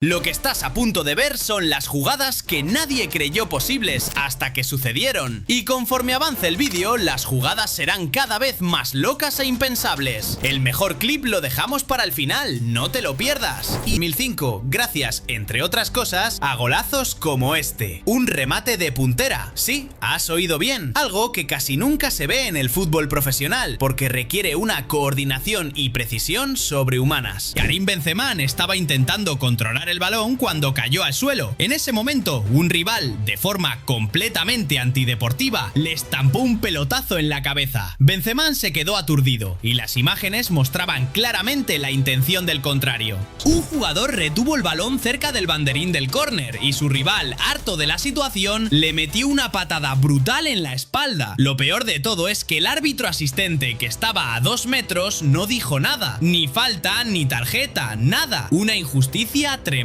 Lo que estás a punto de ver son las jugadas que nadie creyó posibles hasta que sucedieron. Y conforme avance el vídeo, las jugadas serán cada vez más locas e impensables. El mejor clip lo dejamos para el final, no te lo pierdas. Y 2005, gracias, entre otras cosas, a golazos como este. Un remate de puntera. Sí, has oído bien. Algo que casi nunca se ve en el fútbol profesional, porque requiere una coordinación y precisión sobrehumanas. Karim Benzema estaba intentando controlar el balón cuando cayó al suelo. En ese momento, un rival, de forma completamente antideportiva, le estampó un pelotazo en la cabeza. Benzema se quedó aturdido y las imágenes mostraban claramente la intención del contrario. Un jugador retuvo el balón cerca del banderín del córner y su rival, harto de la situación, le metió una patada brutal en la espalda. Lo peor de todo es que el árbitro asistente, que estaba a 2 metros, no dijo nada. Ni falta, ni tarjeta, nada. Una injusticia tremenda.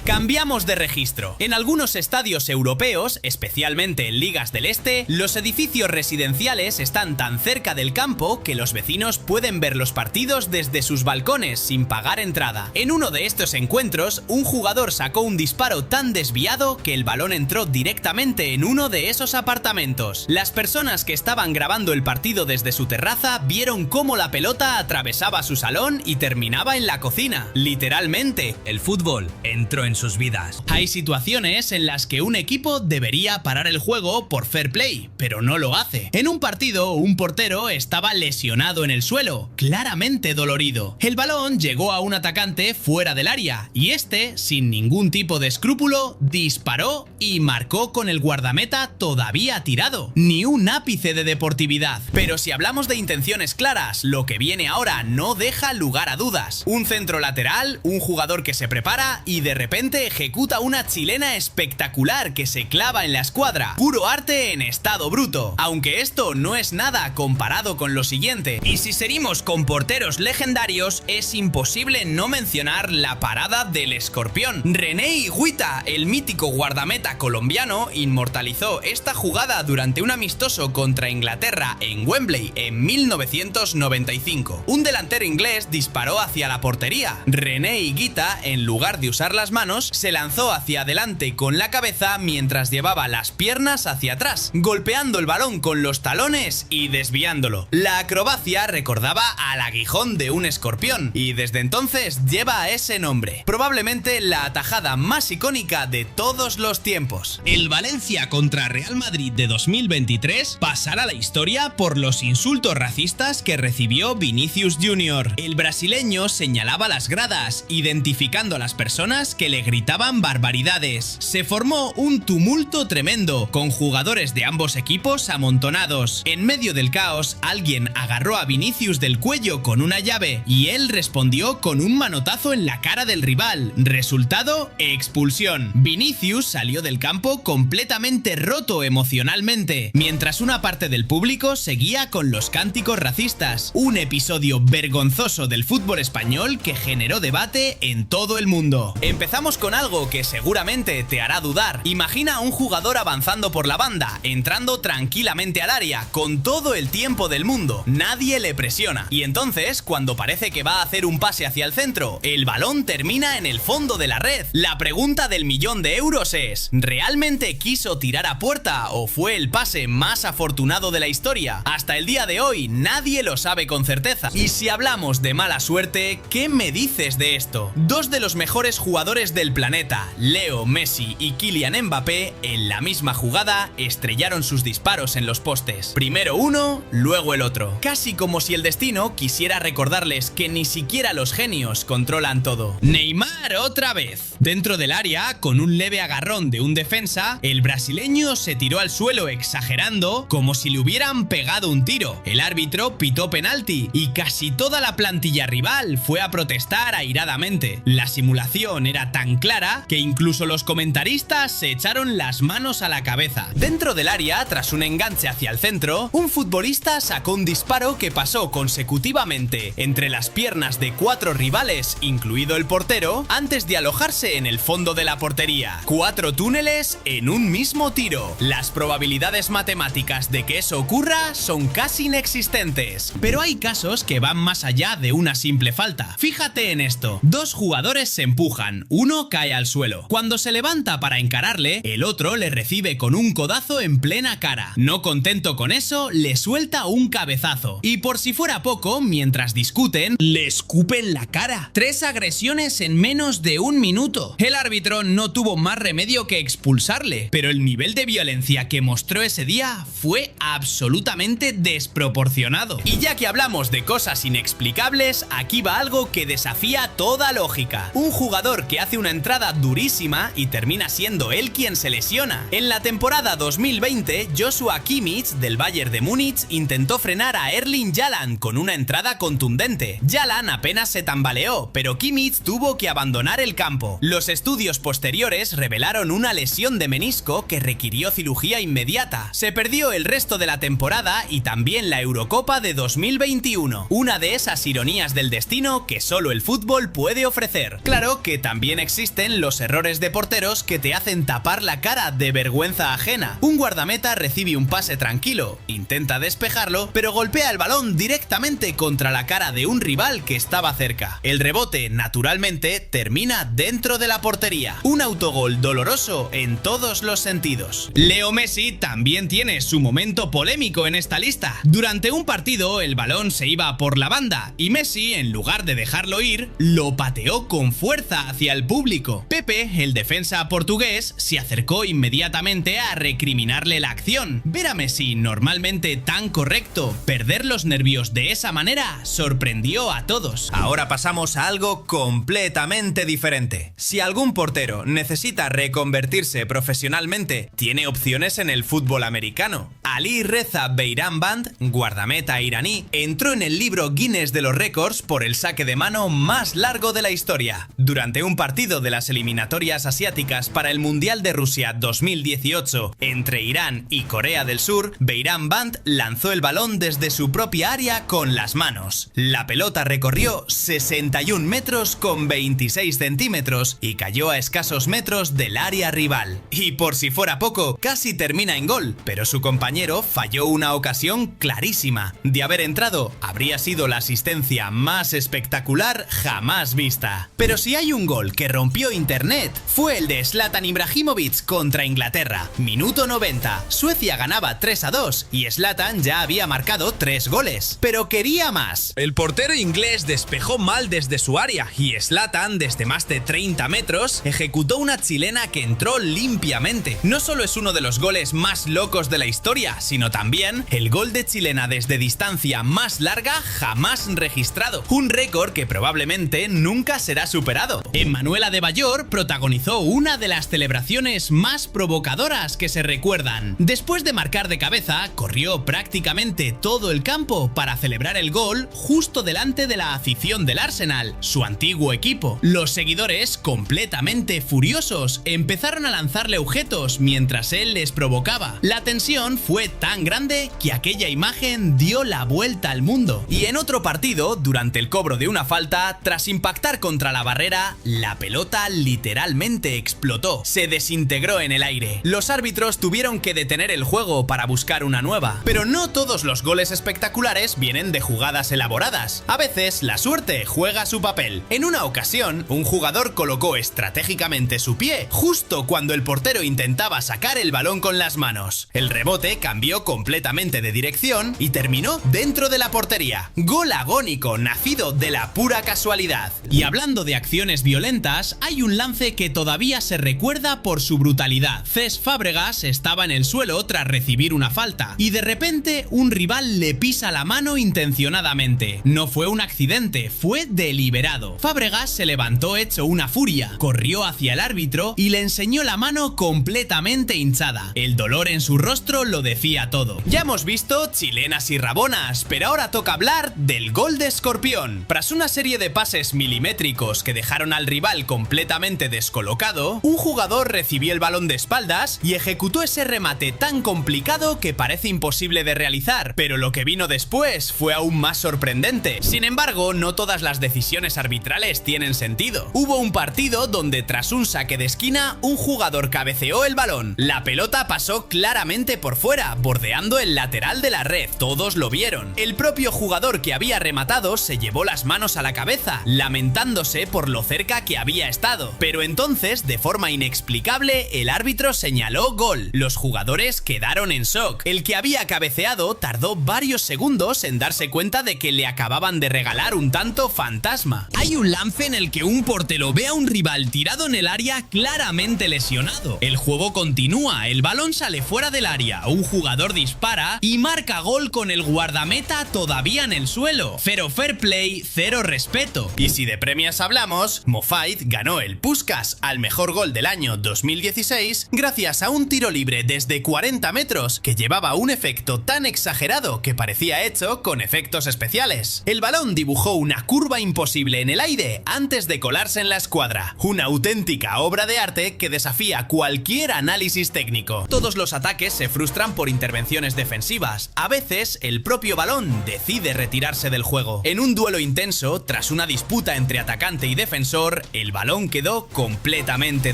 Cambiamos de registro. En algunos estadios europeos, especialmente en ligas del este, los edificios residenciales están tan cerca del campo que los vecinos pueden ver los partidos desde sus balcones sin pagar entrada. En uno de estos encuentros, un jugador sacó un disparo tan desviado que el balón entró directamente en uno de esos apartamentos. Las personas que estaban grabando el partido desde su terraza vieron cómo la pelota atravesaba su salón y terminaba en la cocina. Literalmente, el fútbol entró en sus vidas. Hay situaciones en las que un equipo debería parar el juego por fair play, pero no lo hace. En un partido, un portero estaba lesionado en el suelo, claramente dolorido. El balón llegó a un atacante fuera del área y este, sin ningún tipo de escrúpulo, disparó y marcó con el guardameta todavía tirado. Ni un ápice de deportividad. Pero si hablamos de intenciones claras, lo que viene ahora no deja lugar a dudas. Un centro lateral, un jugador que se prepara y de repente ejecuta una chilena espectacular que se clava en la escuadra. Puro arte en estado bruto. Aunque esto no es nada comparado con lo siguiente. Y si seguimos con porteros legendarios, es imposible no mencionar la parada del escorpión. René Higuita, el mítico guardameta colombiano, inmortalizó esta jugada durante un amistoso contra Inglaterra en Wembley en 1995. Un delantero inglés disparó hacia la portería. René Higuita, en lugar de usar las manos, se lanzó hacia adelante con la cabeza mientras llevaba las piernas hacia atrás, golpeando el balón con los talones y desviándolo. La acrobacia recordaba al aguijón de un escorpión y desde entonces lleva ese nombre. Probablemente la atajada más icónica de todos los tiempos. El Valencia contra Real Madrid de 2023 pasará a la historia por los insultos racistas que recibió Vinicius Jr. El brasileño señalaba las gradas, identificando a las personas que le gritaban barbaridades. Se formó un tumulto tremendo, con jugadores de ambos equipos amontonados. En medio del caos, alguien agarró a Vinicius del cuello con una llave y él respondió con un manotazo en la cara del rival. Resultado: expulsión. Vinicius salió del campo completamente roto emocionalmente, mientras una parte del público seguía con los cánticos racistas. Un episodio vergonzoso del fútbol español que generó debate en todo el mundo. Empezamos con algo que seguramente te hará dudar. Imagina a un jugador avanzando por la banda, entrando tranquilamente al área, con todo el tiempo del mundo. Nadie le presiona. Y entonces, cuando parece que va a hacer un pase hacia el centro, el balón termina en el fondo de la red. La pregunta del €1.000.000 es: ¿realmente quiso tirar a puerta o fue el pase más afortunado de la historia? Hasta el día de hoy, nadie lo sabe con certeza. Y si hablamos de mala suerte, ¿qué me dices de esto? Dos de los mejores jugadores del planeta, Leo Messi y Kylian Mbappé, en la misma jugada estrellaron sus disparos en los postes. Primero uno, luego el otro. Casi como si el destino quisiera recordarles que ni siquiera los genios controlan todo. Neymar otra vez. Dentro del área, con un leve agarrón de un defensa, el brasileño se tiró al suelo exagerando, como si le hubieran pegado un tiro. El árbitro pitó penalti y casi toda la plantilla rival fue a protestar airadamente. La simulación era tan clara que incluso los comentaristas se echaron las manos a la cabeza. Dentro del área, tras un enganche hacia el centro, un futbolista sacó un disparo que pasó consecutivamente entre las piernas de 4 rivales, incluido el portero, antes de alojarse pase en el fondo de la portería. 4 túneles en un mismo tiro. Las probabilidades matemáticas de que eso ocurra son casi inexistentes. Pero hay casos que van más allá de una simple falta. Fíjate en esto. 2 jugadores se empujan, uno cae al suelo. Cuando se levanta para encararle, el otro le recibe con un codazo en plena cara. No contento con eso, le suelta un cabezazo. Y por si fuera poco, mientras discuten, le escupen la cara. 3 agresiones en menos de un minuto. El árbitro no tuvo más remedio que expulsarle, pero el nivel de violencia que mostró ese día fue absolutamente desproporcionado. Y ya que hablamos de cosas inexplicables, aquí va algo que desafía toda lógica. Un jugador que hace una entrada durísima y termina siendo él quien se lesiona. En la temporada 2020, Joshua Kimmich del Bayern de Múnich intentó frenar a Erling Haaland con una entrada contundente. Haaland apenas se tambaleó, pero Kimmich tuvo que abandonar el campo. Los estudios posteriores revelaron una lesión de menisco que requirió cirugía inmediata. Se perdió el resto de la temporada y también la Eurocopa de 2021. Una de esas ironías del destino que solo el fútbol puede ofrecer. Claro que también existen los errores de porteros que te hacen tapar la cara de vergüenza ajena. Un guardameta recibe un pase tranquilo, intenta despejarlo, pero golpea el balón directamente contra la cara de un rival que estaba cerca. El rebote, naturalmente, termina dentro de la portería. Un autogol doloroso en todos los sentidos. Leo Messi también tiene su momento polémico en esta lista. Durante un partido, el balón se iba por la banda y Messi, en lugar de dejarlo ir, lo pateó con fuerza hacia el público. Pepe, el defensa portugués, se acercó inmediatamente a recriminarle la acción. Ver a Messi, normalmente tan correcto, perder los nervios de esa manera sorprendió a todos. Ahora pasamos a algo completamente diferente. Si algún portero necesita reconvertirse profesionalmente, tiene opciones en el fútbol americano. Ali Reza Beiranband, guardameta iraní, entró en el libro Guinness de los récords por el saque de mano más largo de la historia. Durante un partido de las eliminatorias asiáticas para el Mundial de Rusia 2018 entre Irán y Corea del Sur, Beiranband lanzó el balón desde su propia área con las manos. La pelota recorrió 61 metros con 26 centímetros y cayó a escasos metros del área rival. Y por si fuera poco, casi termina en gol, pero su compañero falló una ocasión clarísima. De haber entrado, habría sido la asistencia más espectacular jamás vista. Pero si hay un gol que rompió internet, fue el de Zlatan Ibrahimovic contra Inglaterra. Minuto 90. Suecia ganaba 3-2 y Zlatan ya había marcado 3 goles. Pero quería más. El portero inglés despejó mal desde su área y Zlatan, desde más de 30 metros, ejecutó una chilena que entró limpiamente. No solo es uno de los goles más locos de la historia, sino también el gol de chilena desde distancia más larga jamás registrado. Un récord que probablemente nunca será superado. Emmanuel Adebayor protagonizó una de las celebraciones más provocadoras que se recuerdan. Después de marcar de cabeza, corrió prácticamente todo el campo para celebrar el gol justo delante de la afición del Arsenal, su antiguo equipo. Los seguidores, completamente furiosos, empezaron a lanzarle objetos mientras él les provocaba. La tensión fue tan grande que aquella imagen dio la vuelta al mundo. Y en otro partido, durante el cobro de una falta, tras impactar contra la barrera, la pelota literalmente explotó. Se desintegró en el aire. Los árbitros tuvieron que detener el juego para buscar una nueva. Pero no todos los goles espectaculares vienen de jugadas elaboradas. A veces la suerte juega su papel. En una ocasión, un jugador colocó estratégicamente su pie justo cuando el portero intentaba sacar el balón con las manos. El rebote cambió completamente de dirección y terminó dentro de la portería. Gol agónico, nacido de la pura casualidad. Y hablando de acciones violentas, hay un lance que todavía se recuerda por su brutalidad. Cesc Fábregas estaba en el suelo tras recibir una falta y de repente un rival le pisa la mano intencionadamente. No fue un accidente, fue deliberado. Fábregas se levantó hecho una furia, corrió hacia el árbitro y le enseñó la mano completamente hinchada. El dolor en su rostro lo decía todo. Ya hemos visto chilenas y rabonas, pero ahora toca hablar del gol de Escorpión. Tras una serie de pases milimétricos que dejaron al rival completamente descolocado, un jugador recibió el balón de espaldas y ejecutó ese remate tan complicado que parece imposible de realizar, pero lo que vino después fue aún más sorprendente. Sin embargo, no todas las decisiones arbitrales tienen sentido. Hubo un partido partido donde tras un saque de esquina un jugador cabeceó el balón. La pelota pasó claramente por fuera, bordeando el lateral de la red. Todos lo vieron. El propio jugador que había rematado se llevó las manos a la cabeza, lamentándose por lo cerca que había estado. Pero entonces, de forma inexplicable, el árbitro señaló gol. Los jugadores quedaron en shock. El que había cabeceado tardó varios segundos en darse cuenta de que le acababan de regalar un tanto fantasma. Hay un lance en el que un portero ve a un rival tirado en el área claramente lesionado. El juego continúa, el balón sale fuera del área, un jugador dispara y marca gol con el guardameta todavía en el suelo. Cero fair play, cero respeto. Y si de premios hablamos, Mo Faith ganó el Puskás al mejor gol del año 2016 gracias a un tiro libre desde 40 metros que llevaba un efecto tan exagerado que parecía hecho con efectos especiales. El balón dibujó una curva imposible en el aire antes de colarse en la escuadra. Una auténtica obra de arte que desafía cualquier análisis técnico. Todos los ataques se frustran por intervenciones defensivas. A veces, el propio balón decide retirarse del juego. En un duelo intenso, tras una disputa entre atacante y defensor, el balón quedó completamente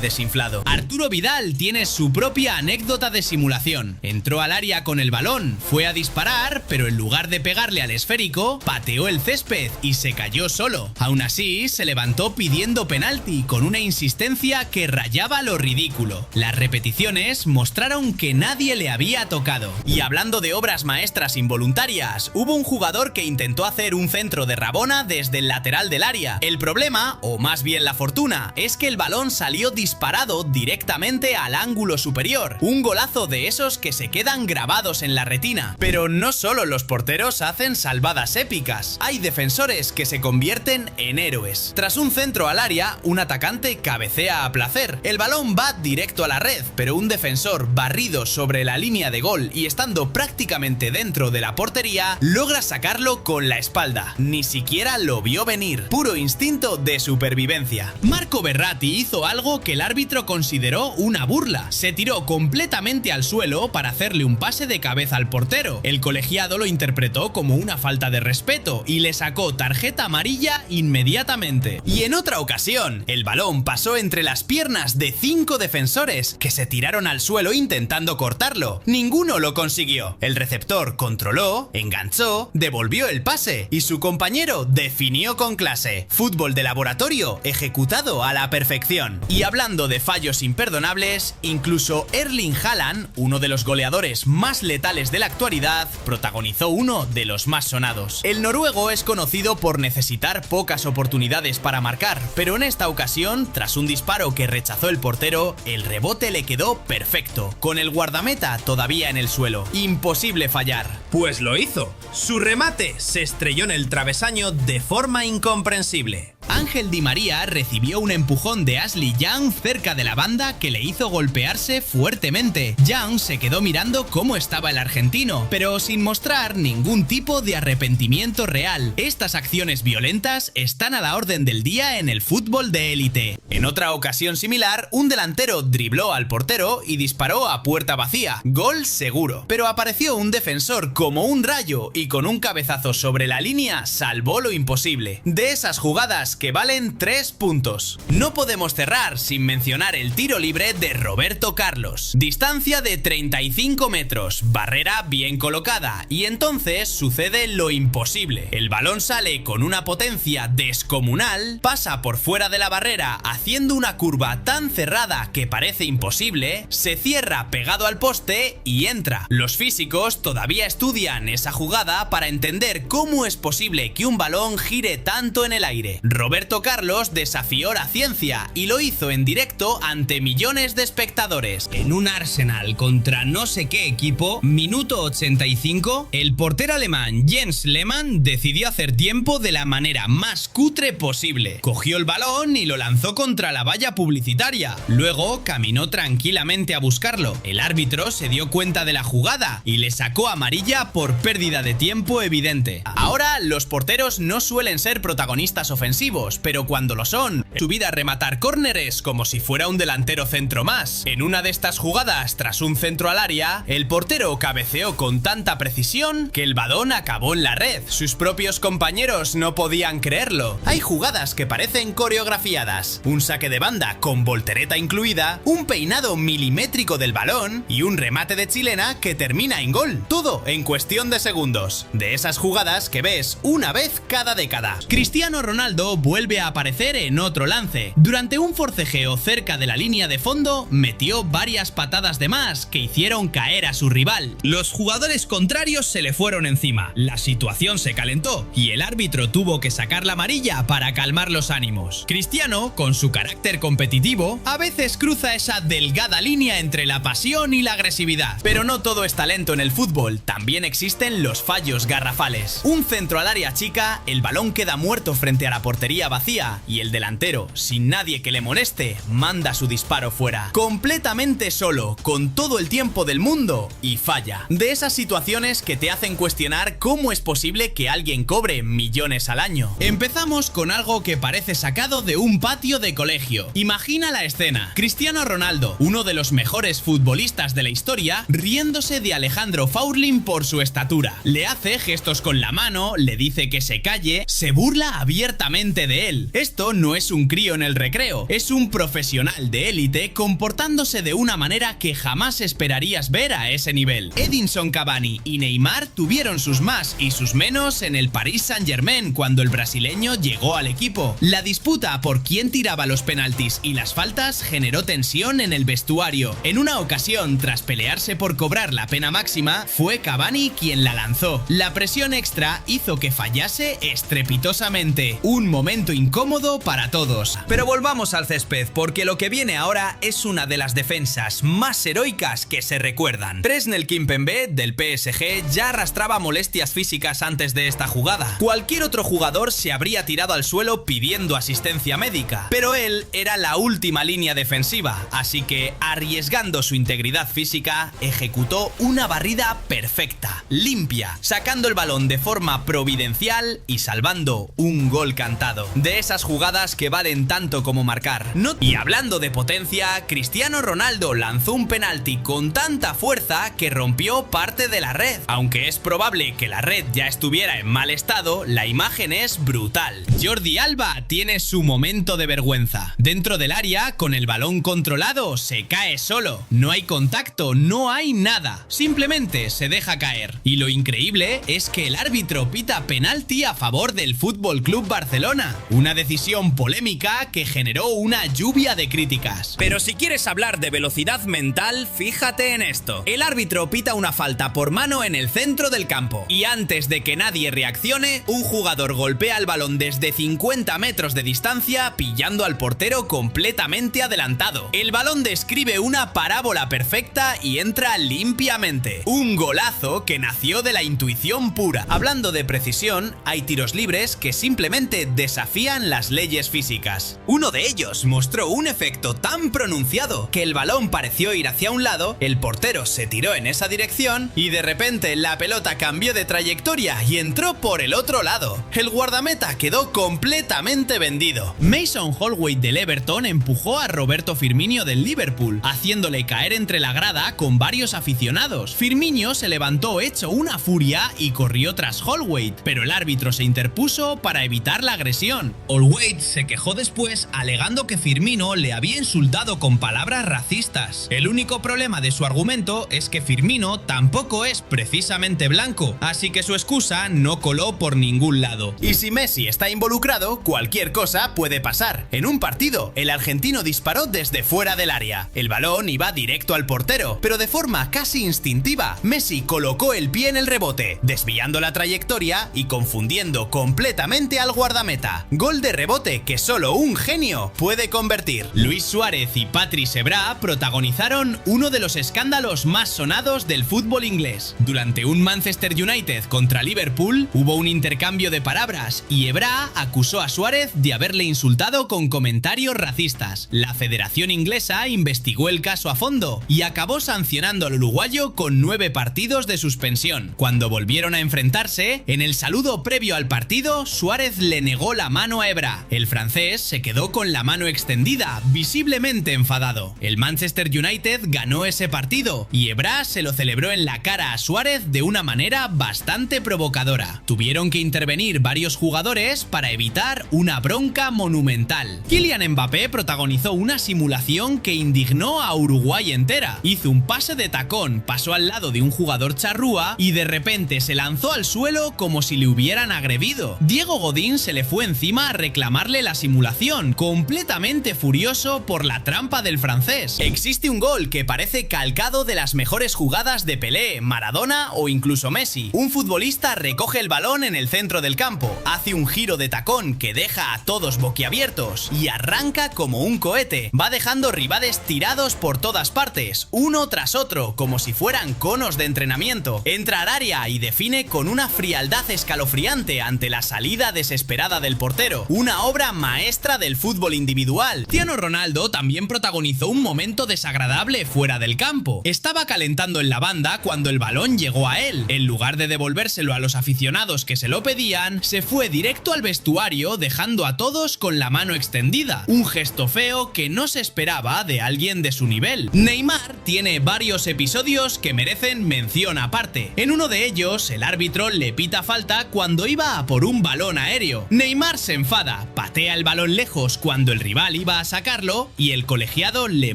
desinflado. Arturo Vidal tiene su propia anécdota de simulación. Entró al área con el balón, fue a disparar, pero en lugar de pegarle al esférico, pateó el césped y se cayó solo. Aún así, se levantó pidiendo penalti con una insistencia que rayaba lo ridículo. Las repeticiones mostraron que nadie le había tocado. Y hablando de obras maestras involuntarias, hubo un jugador que intentó hacer un centro de Rabona desde el lateral del área. El problema, o más bien la fortuna, es que el balón salió disparado directamente al ángulo superior. Un golazo de esos que se quedan grabados en la retina. Pero no solo los porteros hacen salvadas épicas, hay defensores que se convierten en héroes. Tras un centro al área, un atacante cabecea a placer. El balón va directo a la red, pero un defensor barrido sobre la línea de gol y estando prácticamente dentro de la portería, logra sacarlo con la espalda. Ni siquiera lo vio venir. Puro instinto de supervivencia. Marco Verratti hizo algo que el árbitro consideró una burla. Se tiró completamente al suelo para hacerle un pase de cabeza al portero. El colegiado lo interpretó como una falta de respeto y le sacó tarjeta amarilla inmediatamente. Y en otra ocasión, el balón pasó entre las piernas de 5 defensores que se tiraron al suelo intentando cortarlo. Ninguno lo consiguió. El receptor controló, enganchó, devolvió el pase y su compañero definió con clase. Fútbol de laboratorio ejecutado a la perfección. Y hablando de fallos imperdonables, incluso Erling Haaland, uno de los goleadores más letales de la actualidad, protagonizó uno de los más sonados. El noruego es conocido por necesitar pocas oportunidades para marcar, pero en esta ocasión, tras un disparo que rechazó el portero, el rebote le quedó perfecto, con el guardameta todavía en el suelo. Imposible fallar. Pues lo hizo. Su remate se estrelló en el travesaño de forma incomprensible. Ángel Di María recibió un empujón de Ashley Young cerca de la banda que le hizo golpearse fuertemente. Young se quedó mirando cómo estaba el argentino, pero sin mostrar ningún tipo de arrepentimiento real. Estas acciones violentas están a la orden del día en el fútbol de élite. En otra ocasión similar, un delantero dribló al portero y disparó a puerta vacía. Gol seguro. Pero apareció un defensor como un rayo y con un cabezazo sobre la línea salvó lo imposible. De esas jugadas que valen 3 puntos. No podemos cerrar sin mencionar el tiro libre de Roberto Carlos. Distancia de 35 metros, barrera bien colocada, y entonces sucede lo imposible. El balón sale con una potencia descomunal, pasa por fuera de la barrera haciendo una curva tan cerrada que parece imposible, se cierra pegado al poste y entra. Los físicos todavía estudian esa jugada para entender cómo es posible que un balón gire tanto en el aire. Roberto Carlos desafió la ciencia y lo hizo en directo ante millones de espectadores. En un Arsenal contra no sé qué equipo, minuto 85, el portero alemán Jens Lehmann decidió hacer tiempo de la manera más cutre posible. Cogió el balón y lo lanzó contra la valla publicitaria. Luego caminó tranquilamente a buscarlo. El árbitro se dio cuenta de la jugada y le sacó amarilla por pérdida de tiempo evidente. Ahora, los porteros no suelen ser protagonistas ofensivos, decisivos, pero cuando lo son, su vida a rematar córneres como si fuera un delantero centro más. En una de estas jugadas, tras un centro al área, el portero cabeceó con tanta precisión que el balón acabó en la red. Sus propios compañeros no podían creerlo. Hay jugadas que parecen coreografiadas, un saque de banda con voltereta incluida, un peinado milimétrico del balón y un remate de chilena que termina en gol. Todo en cuestión de segundos. De esas jugadas que ves una vez cada década. Cristiano Ronaldo vuelve a aparecer en otro lance. Durante un forcejeo cerca de la línea de fondo, metió varias patadas de más que hicieron caer a su rival. Los jugadores contrarios se le fueron encima. La situación se calentó y el árbitro tuvo que sacar la amarilla para calmar los ánimos. Cristiano, con su carácter competitivo, a veces cruza esa delgada línea entre la pasión y la agresividad. Pero no todo es talento en el fútbol, también existen los fallos garrafales. Un centro al área chica, el balón queda muerto frente a la portería vacía y el delantero, sin nadie que le moleste, manda su disparo fuera. Completamente solo, con todo el tiempo del mundo, y falla. De esas situaciones que te hacen cuestionar cómo es posible que alguien cobre millones al año. Empezamos con algo que parece sacado de un patio de colegio. Imagina la escena. Cristiano Ronaldo, uno de los mejores futbolistas de la historia, riéndose de Alejandro Faurlin por su estatura. Le hace gestos con la mano, le dice que se calle, se burla abiertamente de él. Esto no es un crío en el recreo, es un profesional de élite comportándose de una manera que jamás esperarías ver a ese nivel. Edinson Cavani y Neymar tuvieron sus más y sus menos en el Paris Saint-Germain cuando el brasileño llegó al equipo. La disputa por quién tiraba los penaltis y las faltas generó tensión en el vestuario. En una ocasión, tras pelearse por cobrar la pena máxima, fue Cavani quien la lanzó. La presión extra hizo que fallase estrepitosamente. Un momento incómodo para todos. Pero volvamos al césped, porque lo que viene ahora es una de las defensas más heroicas que se recuerdan. Presnel Kimpembe, del PSG, ya arrastraba molestias físicas antes de esta jugada. Cualquier otro jugador se habría tirado al suelo pidiendo asistencia médica, pero él era la última línea defensiva, así que, arriesgando su integridad física, ejecutó una barrida perfecta, limpia, sacando el balón de forma providencial y salvando un gol cantado. De esas jugadas que valen tanto como marcar. Y hablando de potencia, Cristiano Ronaldo lanzó un penalti con tanta fuerza que rompió parte de la red. Aunque es probable que la red ya estuviera en mal estado, la imagen es brutal. Jordi Alba tiene su momento de vergüenza. Dentro del área, con el balón controlado, se cae solo. No hay contacto, no hay nada. Simplemente se deja caer. Y lo increíble es que el árbitro pita penalti a favor del Fútbol Club Barcelona. Una decisión polémica que generó una lluvia de críticas. Pero si quieres hablar de velocidad mental, fíjate en esto. El árbitro pita una falta por mano en el centro del campo. Y antes de que nadie reaccione, un jugador golpea el balón desde 50 metros de distancia, pillando al portero completamente adelantado. El balón describe una parábola perfecta y entra limpiamente. Un golazo que nació de la intuición pura. Hablando de precisión, hay tiros libres que simplemente desafían las leyes físicas. Uno de ellos mostró un efecto tan pronunciado que el balón pareció ir hacia un lado, el portero se tiró en esa dirección y de repente la pelota cambió de trayectoria y entró por el otro lado. El guardameta quedó completamente vendido. Mason Holgate del Everton empujó a Roberto Firmino del Liverpool, haciéndole caer entre la grada con varios aficionados. Firmino se levantó hecho una furia y corrió tras Holgate, pero el árbitro se interpuso para evitar la agresión. Holgate se quejó después alegando que Firmino le había insultado con palabras racistas. El único problema de su argumento es que Firmino tampoco es precisamente blanco, así que su excusa no coló por ningún lado. Y si Messi está involucrado, cualquier cosa puede pasar. En un partido, el argentino disparó desde fuera del área. El balón iba directo al portero, pero de forma casi instintiva, Messi colocó el pie en el rebote, desviando la trayectoria y confundiendo completamente al guardameta. Gol de rebote que solo un genio puede convertir. Luis Suárez y Patrice Evra protagonizaron uno de los escándalos más sonados del fútbol inglés. Durante un Manchester United contra Liverpool, hubo un intercambio de palabras y Evra acusó a Suárez de haberle insultado con comentarios racistas. La Federación Inglesa investigó el caso a fondo y acabó sancionando al uruguayo con 9 partidos de suspensión. Cuando volvieron a enfrentarse, en el saludo previo al partido, Suárez le negó la la mano a Evra. El francés se quedó con la mano extendida, visiblemente enfadado. El Manchester United ganó ese partido y Evra se lo celebró en la cara a Suárez de una manera bastante provocadora. Tuvieron que intervenir varios jugadores para evitar una bronca monumental. Kylian Mbappé protagonizó una simulación que indignó a Uruguay entera. Hizo un pase de tacón, pasó al lado de un jugador charrúa y de repente se lanzó al suelo como si le hubieran agredido. Diego Godín se le fue encima a reclamarle la simulación, completamente furioso por la trampa del francés. Existe un gol que parece calcado de las mejores jugadas de Pelé, Maradona o incluso Messi. Un futbolista recoge el balón en el centro del campo, hace un giro de tacón que deja a todos boquiabiertos y arranca como un cohete. Va dejando rivales tirados por todas partes, uno tras otro, como si fueran conos de entrenamiento. Entra al área y define con una frialdad escalofriante ante la salida desesperada del portero. Una obra maestra del fútbol individual. Cristiano Ronaldo también protagonizó un momento desagradable fuera del campo. Estaba calentando en la banda cuando el balón llegó a él. En lugar de devolvérselo a los aficionados que se lo pedían, se fue directo al vestuario dejando a todos con la mano extendida. Un gesto feo que no se esperaba de alguien de su nivel. Neymar tiene varios episodios que merecen mención aparte. En uno de ellos, el árbitro le pita falta cuando iba a por un balón aéreo. Neymar se enfada, patea el balón lejos cuando el rival iba a sacarlo y el colegiado le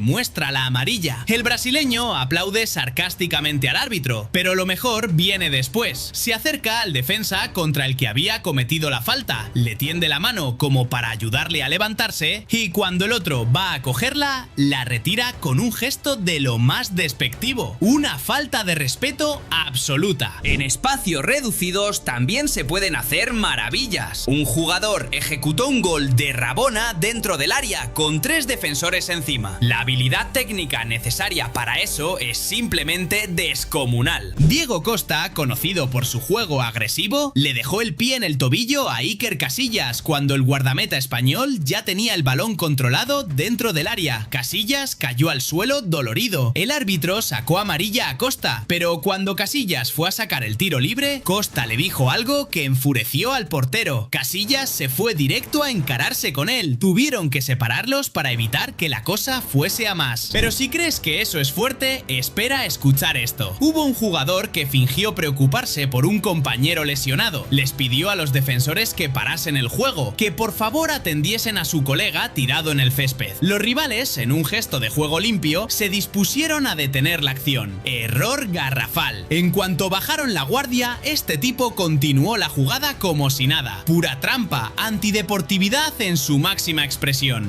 muestra la amarilla. El brasileño aplaude sarcásticamente al árbitro, pero lo mejor viene después. Se acerca al defensa contra el que había cometido la falta, le tiende la mano como para ayudarle a levantarse y cuando el otro va a cogerla, la retira con un gesto de lo más despectivo. Una falta de respeto absoluta. En espacios reducidos también se pueden hacer maravillas. Un jugador ejecutó un gol de Rabona dentro del área con 3 defensores encima. La habilidad técnica necesaria para eso es simplemente descomunal. Diego Costa, conocido por su juego agresivo, le dejó el pie en el tobillo a Iker Casillas cuando el guardameta español ya tenía el balón controlado dentro del área. Casillas cayó al suelo dolorido. El árbitro sacó amarilla a Costa, pero cuando Casillas fue a sacar el tiro libre, Costa le dijo algo que enfureció al portero. Casillas se fue directo a encararse con él. Tuvieron que separarlos para evitar que la cosa fuese a más. Pero si crees que eso es fuerte, espera a escuchar esto. Hubo un jugador que fingió preocuparse por un compañero lesionado. Les pidió a los defensores que parasen el juego, que por favor atendiesen a su colega tirado en el césped. Los rivales, en un gesto de juego limpio, se dispusieron a detener la acción. Error garrafal. En cuanto bajaron la guardia, este tipo continuó la jugada como si nada. Pura trampa, antideportividad en su máxima expresión.